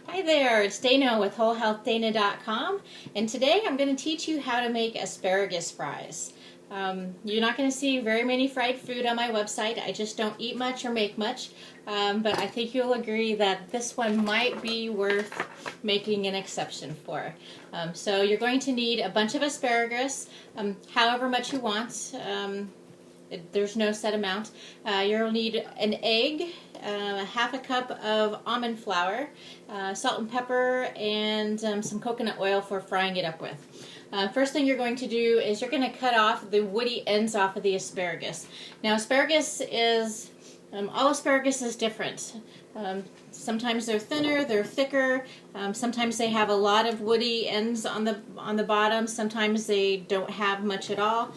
Hi there, it's Dana with wholehealthdana.com, and today I'm going to teach you how to make asparagus fries. You're not going to see very many fried food on my website. I just don't eat much or make much, but I think you'll agree that this one might be worth making an exception for. So you're going to need a bunch of asparagus, however much you want. There's no set amount. You'll need an egg, half a cup of almond flour, salt and pepper, and some coconut oil for frying it up with. First thing you're going to do is you're going to cut off the woody ends off of the asparagus. Now asparagus is, all asparagus is different. Sometimes they're thinner, they're thicker, sometimes they have a lot of woody ends on the bottom, sometimes they don't have much at all.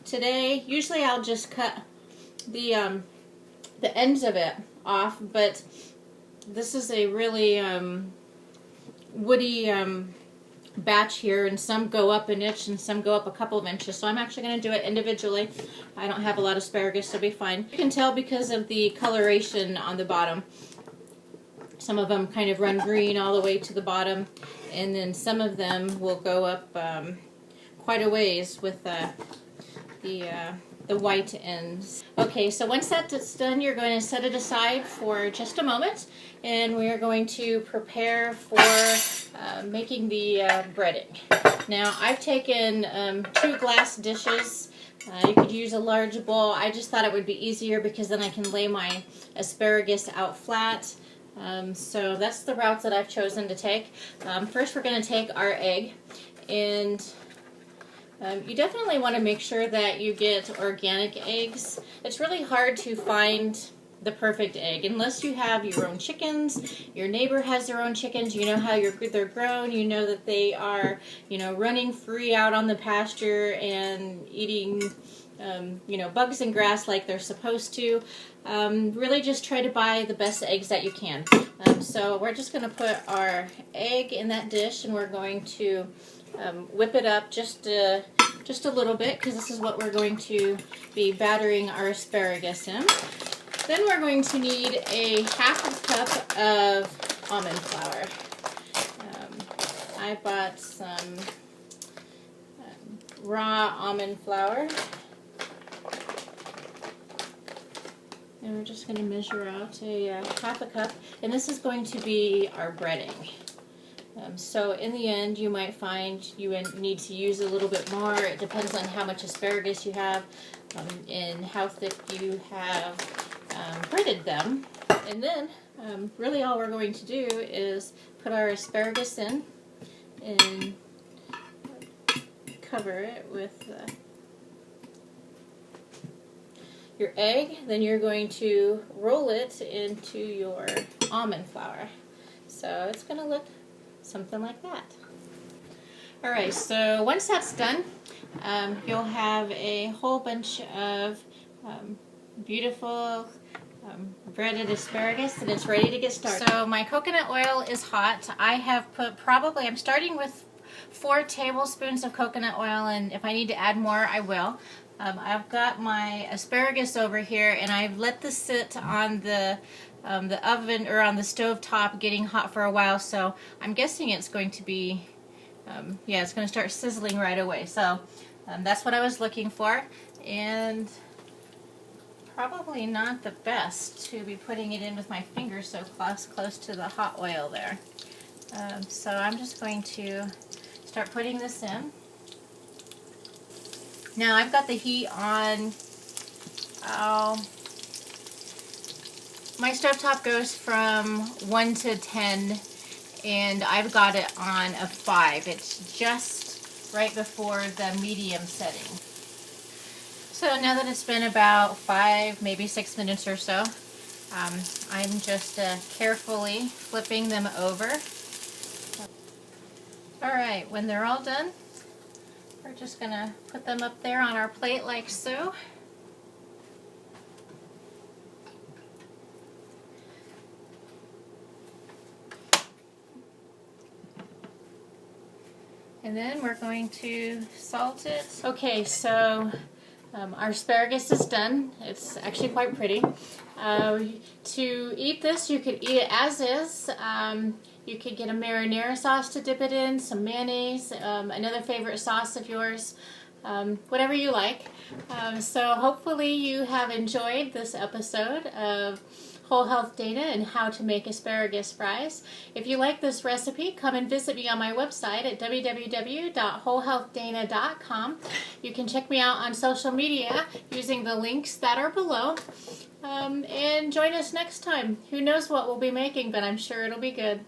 Today, usually I'll just cut the ends of it off, but this is a really woody batch here, and some go up an inch and some go up a couple of inches, so I'm actually going to do it individually. I don't have a lot of asparagus, so it'll be fine. You can tell because of the coloration on the bottom. Some of them kind of run green all the way to the bottom, and then some of them will go up quite a ways with the white ends. Okay, so once that's done, you're going to set it aside for just a moment, and we are going to prepare for making the breading. Now, I've taken 2 glass dishes. You could use a large bowl. I just thought it would be easier because then I can lay my asparagus out flat. So that's the route that I've chosen to take. First, we're going to take our egg, and you definitely want to make sure that you get organic eggs. It's really hard to find the perfect egg unless you have your own chickens. Your neighbor has their own chickens. You know how they're grown. You know that they are, running free out on the pasture and eating, bugs and grass like they're supposed to. Really just try to buy the best eggs that you can. So we're just going to put our egg in that dish, and we're going to whip it up just a little bit, because this is what we're going to be battering our asparagus in. Then we're going to need a half a cup of almond flour. I bought some raw almond flour, and we're just going to measure out a half a cup, and this is going to be our breading. So in the end, you might find you need to use a little bit more. It depends on how much asparagus you have and how thick you have breaded them. And then really all we're going to do is put our asparagus in and cover it with your egg. Then you're going to roll it into your almond flour. So it's going to look something like that. Alright, so once that's done, you'll have a whole bunch of beautiful breaded asparagus, and it's ready to get started. So my coconut oil is hot. I have put I'm starting with 4 tablespoons of coconut oil, and if I need to add more, I will. I've got my asparagus over here, and I've let this sit on the oven or on the stove top getting hot for a while, so I'm guessing it's going to be, it's going to start sizzling right away. So that's what I was looking for, and probably not the best to be putting it in with my fingers so close to the hot oil there. So I'm just going to start putting this in. Now I've got the heat on, my stovetop goes from 1 to 10, and I've got it on a 5. It's just right before the medium setting. So now that it's been about 5, maybe 6 minutes or so, I'm just carefully flipping them over. Alright, when they're all done, we're just going to put them up there on our plate like so. And then we're going to salt it. Okay, so Our asparagus is done. It's actually quite pretty. To eat this, you could eat it as is. You could get a marinara sauce to dip it in, some mayonnaise, another favorite sauce of yours, whatever you like. So hopefully you have enjoyed this episode of Whole Health Dana and how to make asparagus fries. If you like this recipe, come and visit me on my website at www.wholehealthdana.com. You can check me out on social media using the links that are below. And join us next time. Who knows what we'll be making, but I'm sure it'll be good.